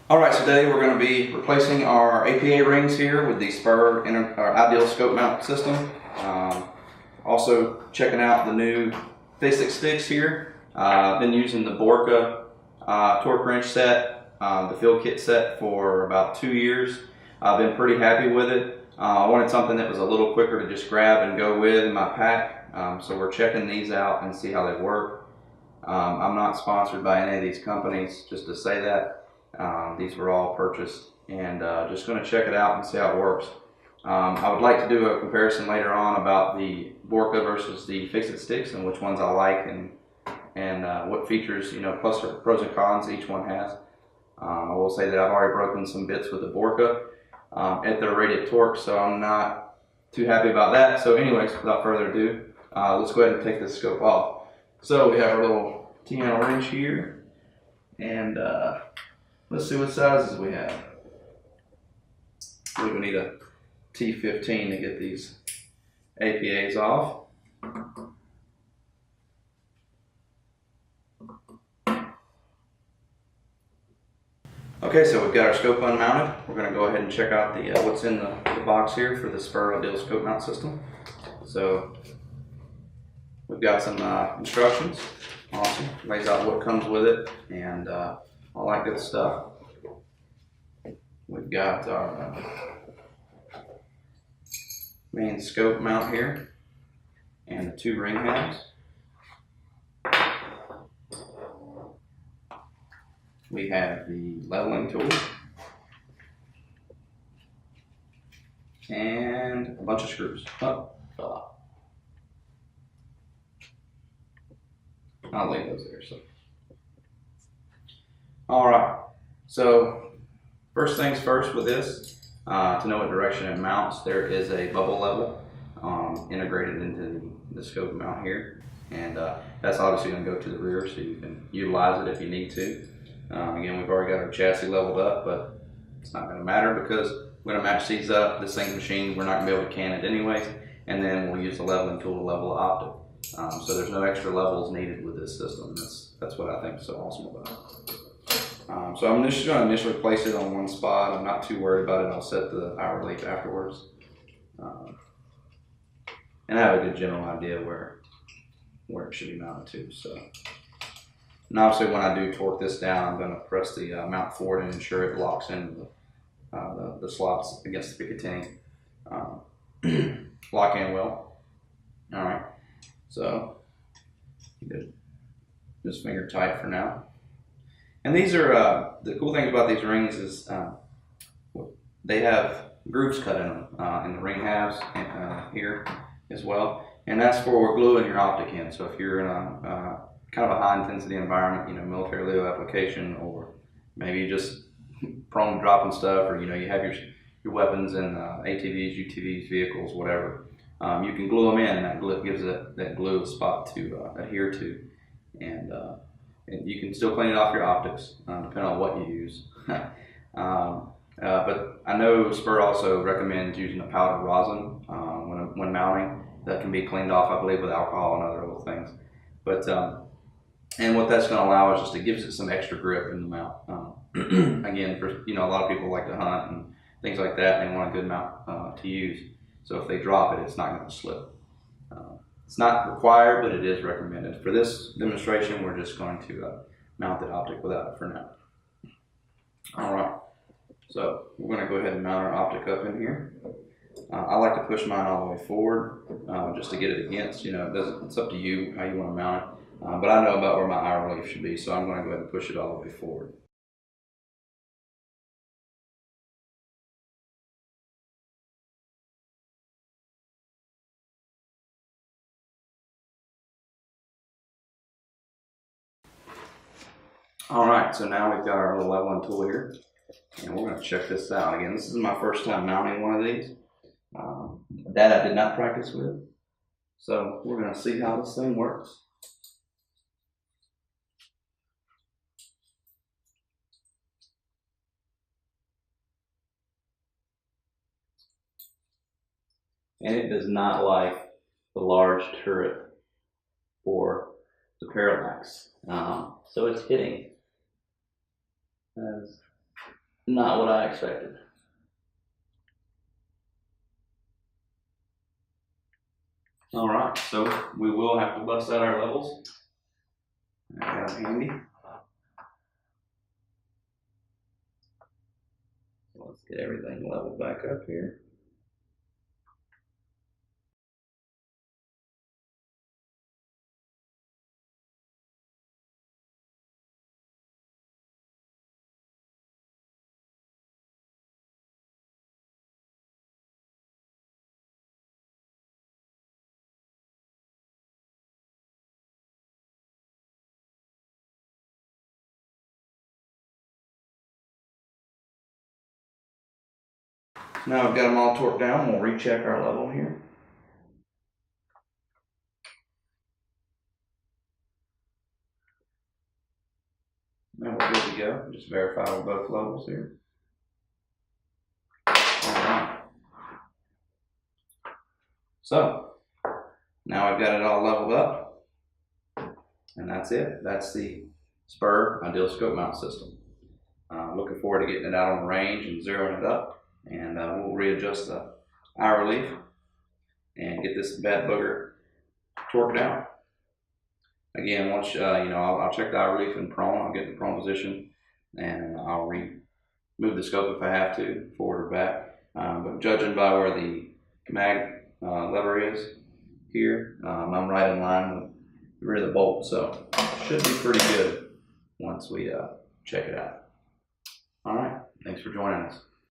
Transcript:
Alright, so today we're going to be replacing our APA rings here with the SPUHR Ideal Scope Mount System. Also checking out the new basic sticks here. I've been using the Borka torque wrench set, the field kit set, for about 2 years. I've been pretty happy with it. I wanted something that was a little quicker to just grab and go with in my pack. So we're checking these out and see how they work. I'm not sponsored by any of these companies, just to say that. These were all purchased, and just going to check it out and see how it works. I would like to do a comparison later on about the Borka versus the Fix-It sticks and which ones I like and what features, plus pros and cons each one has. I will say that I've already broken some bits with the Borka at their rated torque, so I'm not too happy about that. So anyways, without further ado, let's go ahead and take this scope off. So we have our little T&L wrench here, and let's see what sizes we have. We need a T15 to get these APAs off. Okay, so we've got our scope unmounted. We're going to go ahead and check out the what's in the box here for the SPUHR Ideal Scope Mount System. So we've got some instructions. Awesome. Lays out what comes with it and all that good stuff. We've got our main scope mount here and the 2 ring halves. We have the leveling tool and a bunch of screws. I'll leave those there. So, all right. So first things first with this, to know what direction it mounts, there is a bubble level integrated into the scope mount here, and that's obviously going to go to the rear, so you can utilize it if you need to. Again, we've already got our chassis leveled up, but it's not going to matter because we're going to match these up. The same machine, we're not going to be able to can it anyways, and then we'll use the leveling tool to level the optic. So there's no extra levels needed with this system. That's what I think is so awesome about it. So I'm just going to initially place it on one spot. I'm not too worried about it. I'll set the hour relief afterwards. And I have a good general idea where it should be mounted to. So, and obviously when I do torque this down, I'm going to press the mount forward and ensure it locks in the slots against the Picatinny. Lock in well. All right. So just finger tight for now. And these are the cool thing about these rings is they have grooves cut in them in the ring halves here as well, and that's for gluing your optic in. So if you're in a kind of a high intensity environment, military LEO application, or maybe you're just prone to dropping stuff, or you have your weapons in ATVs, UTVs, vehicles, whatever. You can glue them in, and that glue gives that glue a spot to adhere to, and you can still clean it off your optics, depending on what you use. But I know SPUHR also recommends using a powdered rosin when mounting. That can be cleaned off, I believe, with alcohol and other little things. But and what that's going to allow is just it gives it some extra grip in the mount. Again, for a lot of people like to hunt and things like that, and they want a good mount to use. So if they drop it, it's not going to slip. It's not required, but it is recommended. For this demonstration, we're just going to mount the optic without it for now. All right, so we're going to go ahead and mount our optic up in here. I like to push mine all the way forward just to get it against. It's up to you how you want to mount it. But I know about where my eye relief should be, so I'm going to go ahead and push it all the way forward. All right, so now we've got our little leveling tool here, and we're going to check this out. Again, this is my first time mounting one of these. That I did not practice with, so we're going to see how this thing works. And it does not like the large turret for the parallax, so it's hitting as not what I expected. All right, so we will have to bust out our levels. I got them handy. So let's get everything leveled back up here. Now I've got them all torqued down, we'll recheck our level here. Now we're good to go. Just verify with both levels here. Alright. So, now I've got it all leveled up. And that's it. That's the SPUHR ideal scope mount system. Looking forward to getting it out on the range and zeroing it up. And we'll readjust the eye relief and get this bed booger torqued down. Again, once I'll check the eye relief in prone. I'll get in the prone position, and I'll move the scope if I have to, forward or back. But judging by where the mag lever is here, I'm right in line with the rear of the bolt, so should be pretty good once we check it out. All right, thanks for joining us.